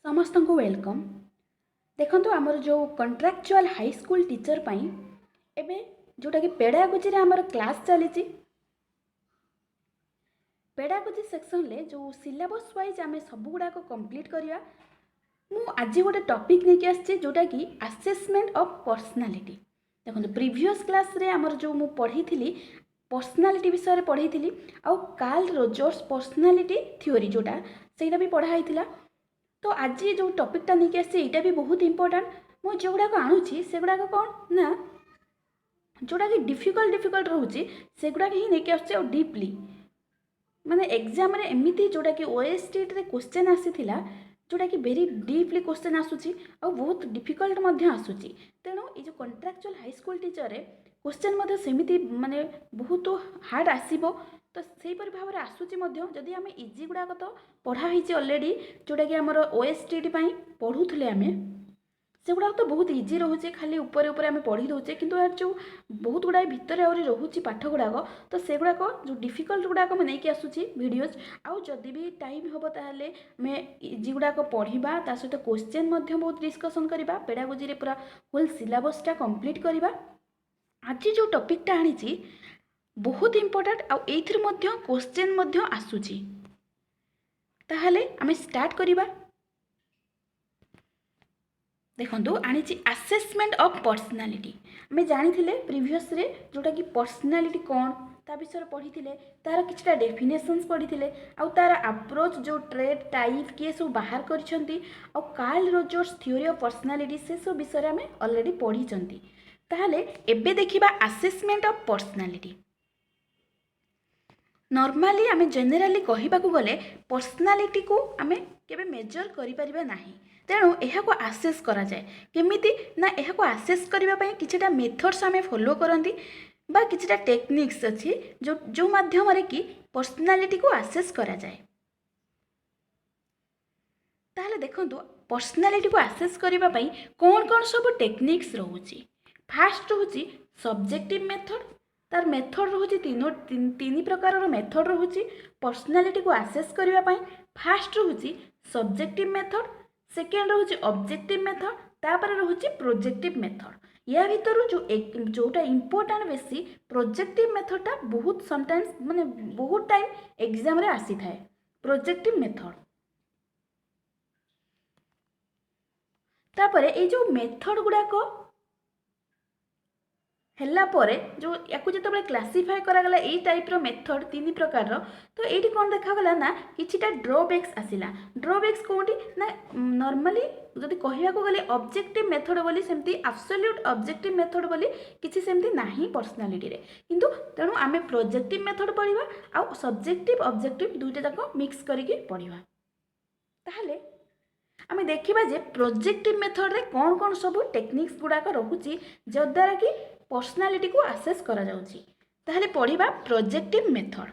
समस्त को वेलकम। देखो आमर जो कंट्राक्चुअल हाई स्कूल टीचर पाई एबे जोटा कि पेडागोजी रे आमर क्लास चली। पेडागोजी सेक्शन ले जो सिलेबस वाइज आम सब गुड़ाक कंप्लीट करिया। मु आज गोटे टॉपिक लेके आछि जोटा कि असेसमेंट ऑफ पर्सनालिटी। देखो प्रीवियस क्लास रे आमर जो मु पढ़ी थी पर्सनालिटी विषय रे पढ़ी थी आउ कार्ल रोजर्स पर्सनालिटी थ्योरी जोटा सेटा भी पढ़ाई थिला। तो आज जो टॉपिकटा नहीं आसी यहाँ भी बहुत इंपोर्टेंट। मुझे जो गुड़ाक आणुची से गुड़ाक कौन ना जोटा कि डिफिकल्ट रोचे से गुड़ाक ही नहीं आस डीपली माने एग्जाम रे एमती जोटा कि ओएसटी रे क्वेश्चन आसीथिला जोटा कि वेरी डीपली क्वेश्चन आसूची आ बहुत डिफिकल्ट मध्य आसूची। तेणु ये जो कंट्राक्चुअल हाई स्कूल टीचर रे क्वेश्चन मध्य सेमिति माने बहुत हार्ड आसीबो। तो सही परि भाव रे आसूची मध्य जदि आमे इजी गुड़ाक तो पढ़ा होईची ऑलरेडी जोटा कि हमर ओएसटी पई पढुथले आमे से गुड़ाक तो बहुत इजी रोचे खाली ऊपर ऊपर आम पढ़ी दौचे किंतु यार जो बहुत गुड़ाए भितर आहरी रोचे पाठ गुड़ाक तो से गुड़ाक जो डिफिकल्ट गुड़ाक मुझे नहीं आसूची वीडियोज आउ जदि भी टाइम हम ताहले आम इजी गुड़ाक पढ़ा ता सहित क्वेश्चन बहुत डिस्कसन करवा पेडागोजी रे पूरा होल सिलेबसटा कंप्लीट करवा। आज जो टॉपिकटा आनी बहुत इंपोर्टेंट आउ एथिर मध्य क्वेश्चन मध्य आसूची ताहले आम स्टार्ट करवा। देखो आनी असेसमेंट ऑफ पर्सनालिटी आम जानी प्रीवियस रे जोटा कि पर्सनालिटी कौन ता विषय पढ़ी तार किछटा डेफिनेशंस पढ़ी आउ तार अप्रोच जो ट्रेड टाइप किए सब बाहर करछंती आउ Carl Rogers theory of personality से सब विषय आम ऑलरेडी पढ़ी ताहले एबे देखिबा असेसमेंट ऑफ पर्सनालिटी। नॉर्मली आम जेनेराली कहबाकू गले पर्सनालिटी को आम केबे मेजर करि परिबा नाही। तेणु यह आसेस करा जाए केमिति ना यह आसेस करने किछटा मेथड्स आम फॉलो करती बा किछटा टेक्निक्स अच्छी जो जो माध्यम रे कि पर्सनालिटी को आसेस करा जाए। ताहले देखंतु पर्सनालिटी को आसेस करबा पई कौन कौन सब टेक्निक्स रोची। फास्ट रोची सब्जेक्टिव मेथड तार मेथड रोची तीन प्रकार मेथड रोची पर्सनालिटी को आसेस करबा पई। फास्ट रोची सब्जेक्टिव मेथड सेकेंड रोचे ऑब्जेक्टिव मेथड तापर रोचे प्रोजेक्टिव मेथड। या भीतर जो जोटा इंपोर्टेंट बेसी प्रोजेक्टिव मेथडटा बहुत समटाइम्स माने बहुत टाइम एग्जाम रे आसी थाए प्रोजेक्टिव मेथड। तापर ए जो मेथड गुड़ाक हेला परे जो याकू जिते क्लासीफाए करागला यही टाइप मेथड तीन प्रकार तो ये कौन देखागला ना किछिटा ड्रॉबैक्स आसिला। ड्रॉबैक्स कौटी ना नॉर्मली जदि कहवाक गले ऑब्जेक्टिव मेथड बोली सेमती एब्सोल्यूट ऑब्जेक्टिव मेथड बोली किछि सेमती नाही पर्सनालिटी रे किंतु तेणु आमे प्रोजेक्टिव मेथड पढ़िबा आ सब्जेक्टिव ऑब्जेक्टिव दुईटा जाक मिक्स करके पढ़िबा। ताहले आमे देखिबा जे प्रोजेक्टिव मेथड रे कौन कौन सब टेक्निक्स गुड़ाक रहुची जद्वारा कि पर्सनालिटी को आसेस करा जाउची। ताहले पढ़िबा प्रोजेक्टिव मेथड।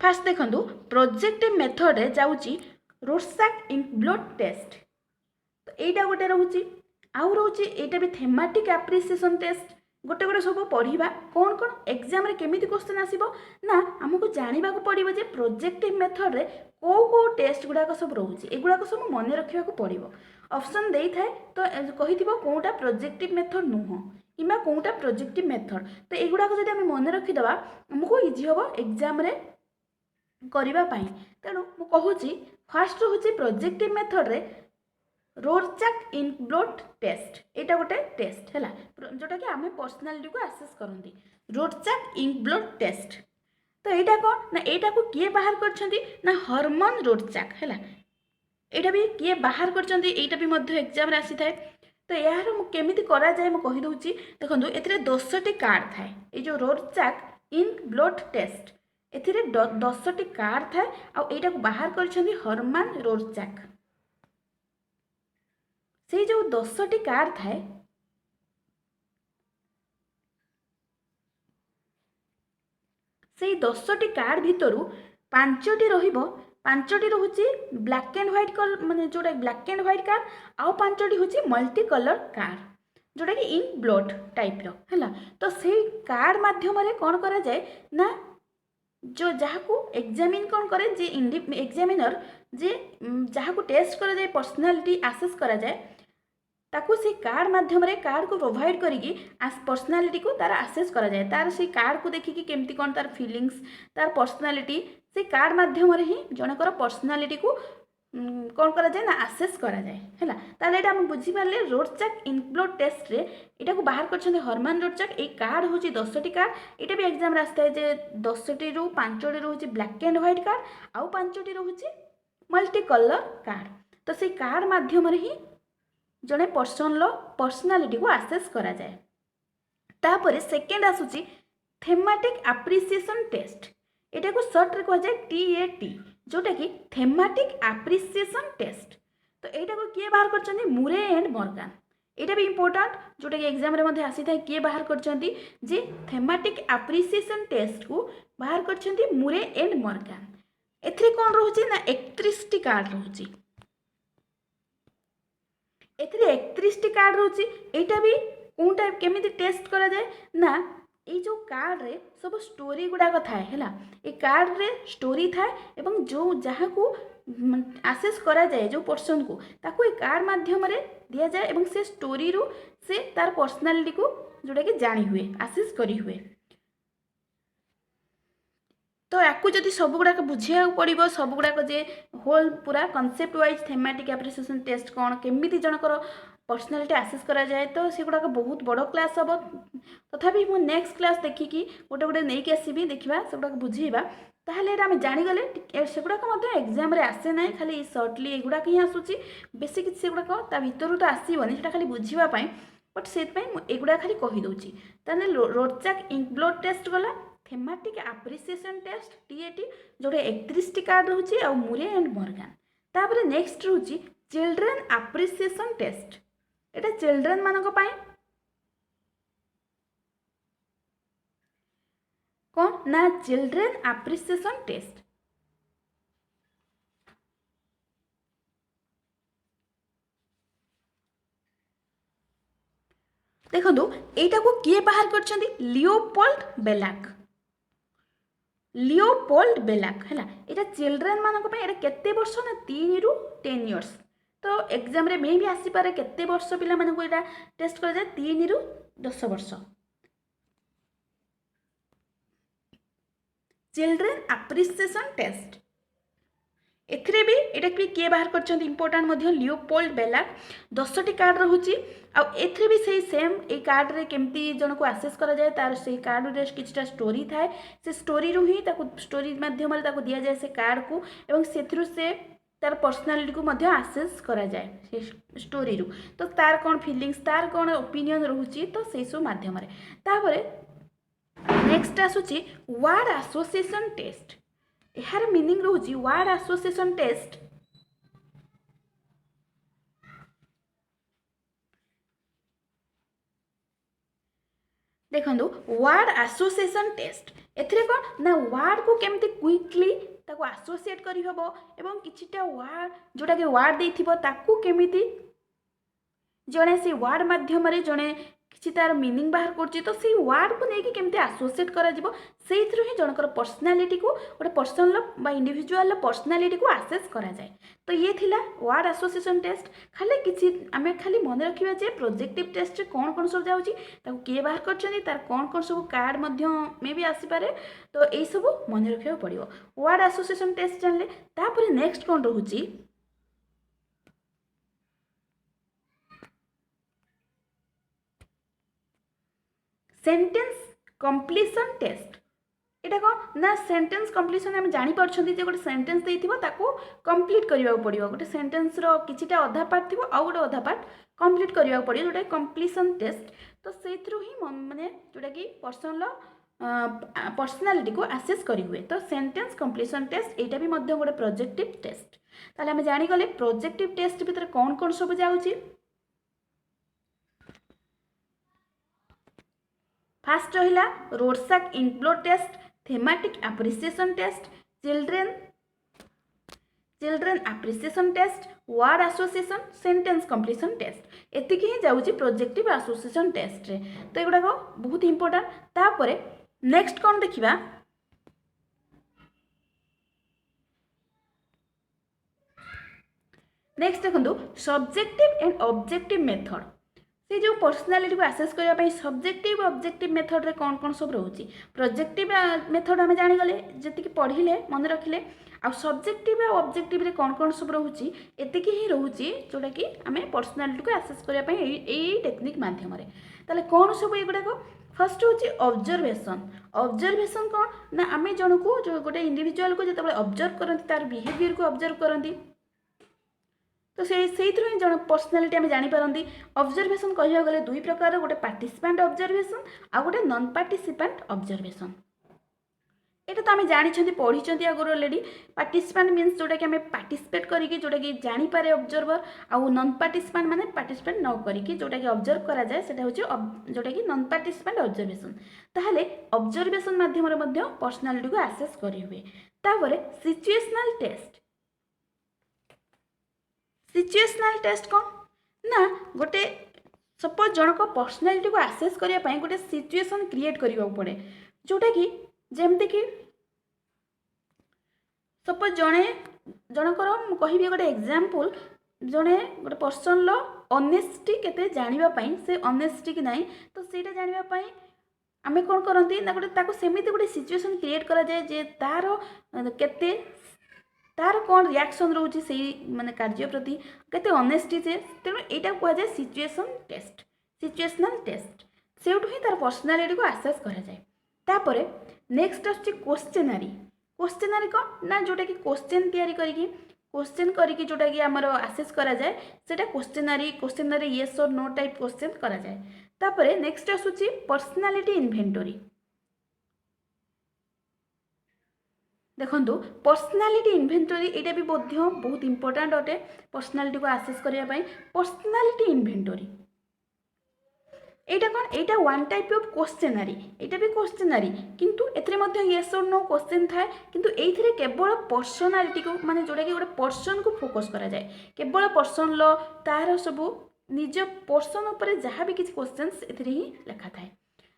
फास्ट देखंतु प्रोजेक्टिव मेथड रे जाउची रोरसैक इनक्लूड टेस्ट तो एटा गोटे रहुची आउ रहुची एटा भी थेमेटिक एप्रिसिएशन टेस्ट गोटे गोटे सब पढ़ा कौन कौन एग्जाम रे केमिति क्वेश्चन आसीबो ना हमको जानिबा को पड़िबो जे प्रोजेक्टिव मेथड रे को टेस्ट गुड़ाक सब रोचे एगुड़ाक सब मन रखा पड़ो। ऑप्शन दे थाए तो कहिथिबो कोटा प्रोजेक्टिव मेथड नुह किंबा कोटा प्रोजेक्टिव मेथड तो एगुड़ाक जदि आम मन रखिदबा हमको इजी हम एग्जाम रे करबा पई। तेणु मु कहूची फास्ट होची प्रोजेक्टिव मेथड रे रोरचैक इनक्लूड टेस्ट एटा गोटे टेस्ट है जोटा कि आम पर्सनालिटी को आसेस करती रोरचैक इनक्लूड टेस्ट। तो यहाँ कौन ना यहाँ को किए बाहर कर हरमन रोरचैक है यहाँ भी किए बाहर कर एग्जाम आसी थाए। तो यार केमिति करा जाए मुझे कहीदे देखो ए 10टी कार्ड थाए ये जो रोरचैक इनक्लूड टेस्ट ए 10टी कार्ड थाए आईटा को बाहर कर हरमन रोरचैक। से जो 10टी कार्ड थाए से 10टी कार्ड भितर 5टी रहिबो 5टी रोचे ब्लैक एंड व्हाइट कलर माने जोटा ब्लैक एंड व्हाइट कार्ड आउ 5टी होची मल्टी कलर कार्ड। जोटा कि इन ब्लड टाइप है। तो से कार्ड माध्यम कौन करा जाए ना जो जहाँ को एग्जामिन कौन करे जे एग्जामिनर जे जहाँ को टेस्ट करा जाए पर्सनालिटी आसेस करा जाए ताकू से कार्ड माध्यम कार्ड को प्रोवाइड करिकी पर्सनालिटी को तार आसेस करा जाए तार से कार्ड को देखिकी केमती कौन तार फीलिंग्स तार पर्सनालिटी से कार्ड माध्यम ही जनकर पर्सनालिटी को कौन करा जाए ना आसेस करा जाए है। ताले एटा हम बुझी पारले रोडचाक इनब्लड टेस्ट रे एटा को बाहर करछन हरमान रोडचाक ए कार्ड होची 10टी कार्ड एटा भी एग्जाम रे आस्ता है जे 10टी रु 5टी रहउची ब्लैक एंड व्हाइट कार्ड आउ 5टी रहउची मल्टी कलर कार्ड। तो से कार्ड माध्यम रे ही जड़े पर्सन पर्सनालिटी को आसेस करा जाए। तापर सेकेंड आसूची थेमाटिक एप्रिसिएशन टेस्ट एटा को सर्ट रे कह जाए TAT जोटा कि थेमाटिक एप्रिसिएशन टेस्ट। तो एटा को किए बाहर करछन्ती मुरे एंड मॉर्गन एटा भी इंपोर्टेंट जोटा कि एग्जाम रे मध्ये आसी थाए किए बाहर करछन्ती जे थेमाटिक एप्रिसिएशन टेस्ट को बाहर करछन्ती मुरे एंड मॉर्गन। एथरे कोन रहउची ना 31 टी कार्ड रहउची एथरे 31 टी कार्ड रहउची एटा भी कोन टाइप केमिति टेस्ट करा जाए ना ये जो कार्ड रे सब स्टोरी गुड़ाक थाए है ये कार्ड रे स्टोरी थाए एवं जो जहाँ को आसेस करा जाए जो पर्सन को ताको ये कार्ड माध्यम रे दिया जाए एवं से स्टोरी रू से तार पर्सनालिटी को जोटा कि जानी हुए आसेस करी हुए। तो याकू जदि सब गुड़ाक बुझे पड़ो सब गुड़ाक जे होल पूरा कॉन्सेप्ट वाइज थेमाटिक एप्रिसिएशन टेस्ट कौन केमिति जनकर पर्सनालिटी आसेस करा जाए तो से गुड़ाक बहुत बड़ क्लास हम तथापि मु नेक्स्ट क्लास देखिकी गोटे गोटे नहीं कि आसबि देखा से गुड़ाक बुझेबा ताहले आम जानीगले से गुड़ाक एग्जाम रे आसे ना खाली सर्टली एगुड़ाक ही आसूची बेसी किसी गुड़ाक ता भितर तो आसबनी से खाली बुझापी बट से एगुड़ा खाली कहीदे ताने रोडचाक इनब्लड टेस्ट गला थेमाटिक एप्रिसिएशन टेस्ट TAT जोटा 31 टी कार्ड रोचे आ मुरे एंड मॉर्गन। तापर नेक्स्ट रोची चिल्ड्रेन एप्रिसिएशन टेस्ट एटा चिल्ड्रेन मानक पाई कौन ना चिल्ड्रेन एप्रिसिएशन टेस्ट देखो एटा को किए बाहर करछन्ती लियोपोल्ड बेलाक है यहाँ चिल्ड्रेन मानक एटा केते वर्ष ना 3 ରୁ 10 इयर्स। तो एग्जाम रे मे भी आसी पारे केते वर्ष पिला माने को एटा टेस्ट कर जाए 3 ରୁ 10 वर्ष। चिल्ड्रेन एप्रिसिएशन टेस्ट एथिरे भी एटा भी किए बाहर करछन्ती इंपोर्टेंट मध्य लियोपोल्ड बेलाक 10टी कार्ड रहउची आ एथिरे भी सही सेम ए कार्ड रे केमती जन को आसेस करा जाए तार से कार्ड रे किछटा स्टोरी थाए से स्टोरी रू ही ताको स्टोरी माध्यम रे ताको दिया जाए से कार्ड को एवं सेथरु से तार पर्सनालिटी को मध्य आसेस करा जाए से स्टोरी रू तो तार कोन फीलिंग्स तार कोन ओपिनियन रहउची तो से सो माध्यम रे। तापरे नेक्स्ट आसुची वर्ड एसोसिएशन टेस्ट यार मीनिंग रोची वर्ड एसोसिएशन टेस्ट देखो वर्ड एसोसिएशन टेस्ट एथिरे कौन ना वर्ड को केमती क्विकली ताको एसोसिएट करि हबो एवं किछिटा वर्ड जोटा के वर्ड देथिबो ताको केमिति जणे से वर्ड माध्यम रे जणे किछि तार मीनिंग बाहर करछि तो से वर्ड को नेकी केमती एसोसिएट करा जिवो सेइथरु ही जनकर पर्सनालिटी को गोटे पर्सन बा इंडिविजुअल पर्सनालिटी को आसेस करा जाए। तो ये थिला वर्ड एसोसिएशन टेस्ट खाली किछि आमे खाली मन रखिबा जे प्रोजेक्टिव टेस्ट रे कोन कोन सब जाउची ताको के बाहर करछनी तार कोन कोन सब कार्ड मध्य मे भी आसी पारे तो एई सब मन रखिबा पड़िबो वर्ड एसोसिएशन टेस्ट जानले। तापर नेक्स्ट कोन रहउची सेंटेंस कंप्लीशन टेस्ट एटा कौन ना सेंटेंस कंप्लीशन आम जानी पारछंती जे गोटे सेंटेंस देइथिबो ताको कंप्लीट करिवा पड़िबो गोटे सेंटेंस रो किछिटा अधा पार्ट थिबो आ गोटे अधा पार्ट कंप्लीट करिवा पड़िबो जोटा कंप्लीशन टेस्ट। तो सेथरु ही माने जोटा कि पर्सन पर्सनालिटी को आसेस करी हुए। तो सेंटेंस कंप्लीशन टेस्ट एटा भी मध्य गोटे प्रोजेक्टिव टेस्ट। ताले हम जानी गले प्रोजेक्टिव टेस्ट भितर कोन कोन सब जाउची फास्ट रहिला Rorschach inkblot test thematic appreciation test children appreciation test, word association, sentence completion test एतिक ही जाऊँगी प्रोजेक्टिव एसोसिएशन टेस्ट रे। तो एगुड़ाक बहुत इंपोर्टेंट। तापर नेक्स्ट कौन देखिबा, नेक्स्ट देखो सब्जेक्टिव एंड ऑब्जेक्टिव मेथड। से जो पर्सनालिटी को आसेस करने सब्जेक्टिव ऑब्जेक्टिव मेथड रे कौन कौन सब रोचे। प्रोजेक्टिव मेथड आम जानीगले जी पढ़ले मन रखिले, आ सब्जेक्टिव ऑब्जेक्टिव रे कौन कौन सब रोचे एतिक ही रोचे जोटा कि आम पर्सनालिटी को आसेस करने टेक्निक मध्यम। ताले कौन सब एगुड़ाक फर्स्ट हूँ ऑब्जर्वेशन। ऑब्जर्वेशन कौन ना आम जन को जो गोटे इंडिविजुअल को जो ऑब्जर्व करती तार बिहेवियर को ऑब्जर्व करती, तो से जन पर्सनालिटी आम जानीपारती। ऑब्जर्वेशन कह गले दुई प्रकार, गोटे पार्टिसिपेंट ऑब्जर्वेशन आ गोटे नॉन पार्टिसिपेंट ऑब्जर्वेशन। ये तो आम जानी पढ़ी आगुरी ऑलरेडी। पार्टिसिपेंट मीन्स जोटा कि आम पार्टिसिपेट करके जोटा कि जानीपारे ऑब्जर्वर, आउ नॉन पार्टिसिपेंट माने पार्टिसिपेट न करके जोटा कि ऑब्जर्व करा जाए सेटा होची जोटा कि नॉन पार्टिसिपेंट ऑब्जर्वेशन। ताहले ऑब्जर्वेशन माध्यम रे मध्य पर्सनालिटी को आसेस करि हुए। तापरे सिचुएशनल टेस्ट। सिचुएशनल टेस्ट कौन ना गोटे सपोज जनक पर्सनालिटी को आसेस करने गोटे सिचुएशन क्रिएट करने पड़े, जोटा कि जेमती कि सपोज जड़े जनकर कहि गोटे एग्जांपल, जड़े गोटे पर्सन ऑनेस्टी केते जानिबापई से ऑनेस्टी कि नहीं तो सीटा जानिबापई आमे कौन करती ना गोटे सेमिति गोटे सिचुएशन क्रिएट करा जाए जे तार केते तार कौन रिएक्शन रोचे से माने कार्य प्रति केते ऑनेस्टी से, तेणु यहाँ कह जाए सिचुएशन टेस्ट, सिचुएशनल टेस्ट। से ही तार पर्सनालिटी को आसेस करा जाए। तापरे नेक्स्ट आछी क्वेश्चनरी। क्वेश्चनरी कौन ना जोटा कि क्वेश्चन तैयारी करिकी क्वेश्चन करिकी जोटा कि आमर आसेस करा जाए सेटा क्वेश्चनरी। क्वेश्चनरी येस और नो टाइप क्वेश्चन करा जाए। तापरे नेक्स्ट आछी पर्सनालिटी इन्वेंटरी। देखो पर्सनालिटी इन्वेंटरी यहाँ भी बहुत इंपोर्टेंट अटे पर्सनालिटी को आसेस करने। पर्सनालिटी इन्वेंटरी यहाँ कौन यहाँ वन टाइप ऑफ क्वेश्चनरी, यहाँ भी क्वेश्चनरी किंतु एथरे येस और नो क्वेश्चन थाए, किंतु एइथिरे केवल पर्सनालिटी को माने जोटा कि गोटे पर्सन को फोकस करा जाए, केवल पर्सन तार सब निज पर्सन उपर जहाँ भी किसी क्वेश्चंस एथिरे ही लिखा थाए।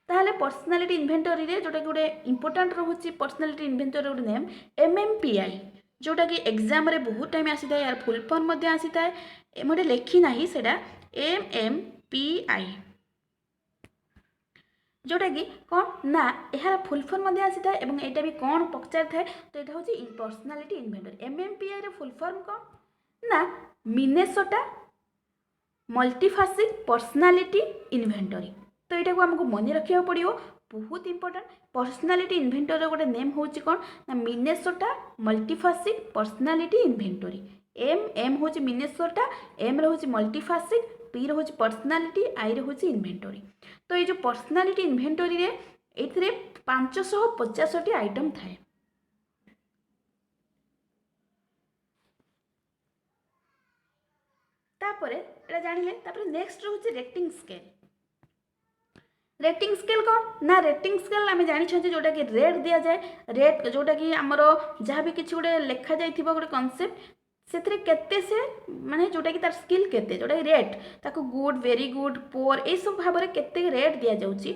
ताहले पर्सनालिटी इन्वेंटरी रे जोटा कि गोटे इंपोर्टेंट रोचे पर्सनालिटी इन्वेंटरी गोटे नेम MMPI, जोटा कि एग्जाम रे बहुत टाइम आसी थाए। यार फुल फॉर्म मध्ये आसी थाए, मोटे लेखी नाही सेटा MMPI, जोटा कि कौन ना यार फुल फॉर्म मध्ये आसी थाए एवं एटा भी कौन पचार थाए तो यहाँ होची पर्सनालिटी इन्वेंटरी। MMPI रे फुल फॉर्म कौन ना मिनेसोटा मल्टीफासिक पर्सनालिटी इन्वेंटरी। तो यहाँ को आमको मन रखा पड़ो, बहुत इंपोर्टेंट। पर्सनालिटी इन्वेंटरी गोटे नेम होची कौन ना Minnesota multiphasic personality inventory. M होची मिनेसोटा, एम रे होची मल्टीफासिक, पी रे होची पर्सनालिटी, आई रे होची इन्वेंटरी। तो ये जो पर्सनालिटी इन्वेंटरी रे एथिरे 550 आइटम थाए। तापरे एटा जानिले तापरे नेक्स्ट होची रेटिंग स्केल। रेटिंग स्केल कौन ना रेटिंग स्केल आम जानी जोटा कि रेट दि जाए, रेट जोटा कि आमर जहाँ भी किसी गोटे लिखा जाए गोटे कनसेप्ट से केते से माने जोटा कि तार स्किल केते जोटा कि रेट ताको गुड वेरी गुड पोर ये सब भाव में केते रेट दि जाउची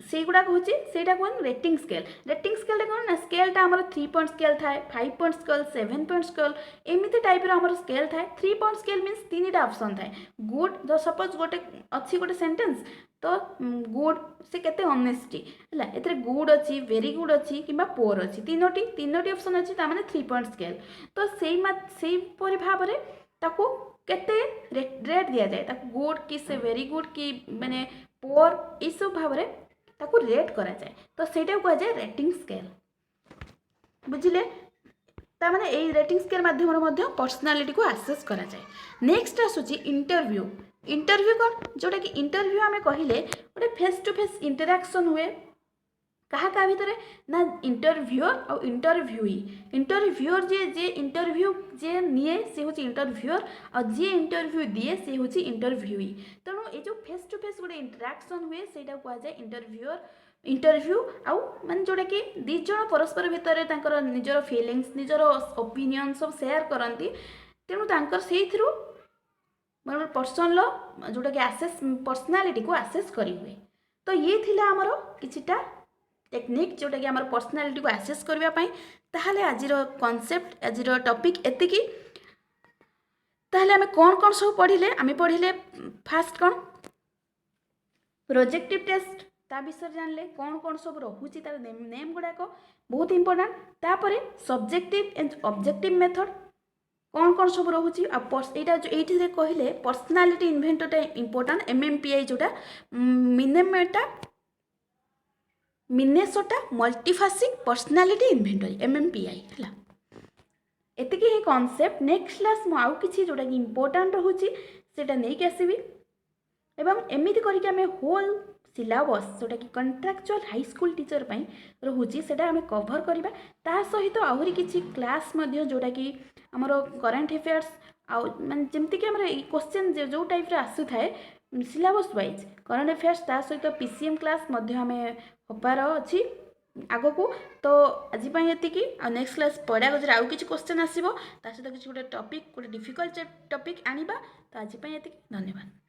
से गुड़ाक हूँ सेटा कौन रेटिंग स्केल। रेटिंग स्केल कौन ना स्केलटा आमर 3 पॉइंट स्केल थाए, 5 पॉइंट स्केल, 7 पॉइंट स्केल एमती टाइप आमर स्केल थाए। 3 पॉइंट स्केल मीन्स 3टा ऑप्शन थाए। गुड जो सपोज गोटे अच्छी गोटे सेंटेंस तो गुड से केते ऑनेस्टी है एते गुड अच्छी वेरी गुड अच्छी कि पोर अच्छी तीनोटी ऑप्शन अच्छी तामाने 3 पॉइंट स्केल। तो से भाव में ताको केते रेट दि जाए ताको गुड कि से वेरी गुड कि माने पोर ये सब भाव में ताको रेट करा जाए। तो सेटा कह जाए रेटिंग स्केल, बुझिले। तामाने ए रेटिंग स्केल माध्यम पर्सनालिटी को आसेस करा जाए। नेक्स्ट आसुची इंटरव्यू। इंटरव्यू कौन जोटा कि इंटरव्यू आम कहले गोटे फेस टू फेस इंटराक्शन हुए क्या भितर ना इंटरव्यूअर और इंटरव्यूई इंटरव्यूअर जे इंटरव्यू जे निए सी हूँ इंटरव्यूअर और जी इंटरव्यू दिए सी हूँ इंटरव्यूई तेणु ये जो फेस टू फेस गोटे इंटराक्शन हुए से कहुए इंटरव्यूअर इंटरव्यू आउ मान जोटा कि दी जन परस्पर भितर निजर फिलिंग्स निजर ओपिनियन सब सेयार करती तेणु से पर्सन जोटा कि आसेस पर्सनालीटी को आसेस करी हुए तो ये थिला हमर किछिटा टेक्निक जोटा कि आम पर्सनालीटी को आसेस करने ताहले आजिर कॉन्सेप्ट आजिर टॉपिक एतिकी ताहले आमे कौन कौन सब पढ़िले आमे पढ़िले फास्ट कौन प्रोजेक्टिव टेस्ट ता विषय जानले कौन कौन सब रहुची तार नेम गुड़ाक बहुत इंपोर्टेंट तापरे सब्जेक्टिव एंड ऑब्जेक्टिव मेथड कौन कौन सब रहुची यहाँ जो कहले पर्सनालीटी इन्वेंटरटा इंपोर्टेंट MMPI जोटा Minnesota multiphasic personality inventory MMPI है एतिकी ही कॉन्सेप्ट नेक्स्ट क्लास मु आउ किछि जोटा कि इंपोर्टेंट रहुची सेटा नै के आसीबी एवं एमिति करिके हमें होल सिलेबस जोटा कि कंट्राक्चुअल हाई स्कूल टीचर पई रहुची सेटा हमें कवर करबा ता सहित आहुरी किछि क्लास मध्य जोटा कि हमरो करंट अफेयर्स आ माने जेमति कि हमर क्वेश्चन जो टाइप रे आसु थाए सिलेबस वाइज करंट अफेयर्स ता सहित PCM क्लास मध्य हमें होपार अछि आग को तो आज ये आ नेक्स्ट क्लास पढ़ा गजर आउ किसी क्वेश्चन आसो ता सहित किसी गोटे टॉपिक गोटे डिफिकल्ट टॉपिक आनिबा तो आज ये धन्यवाद।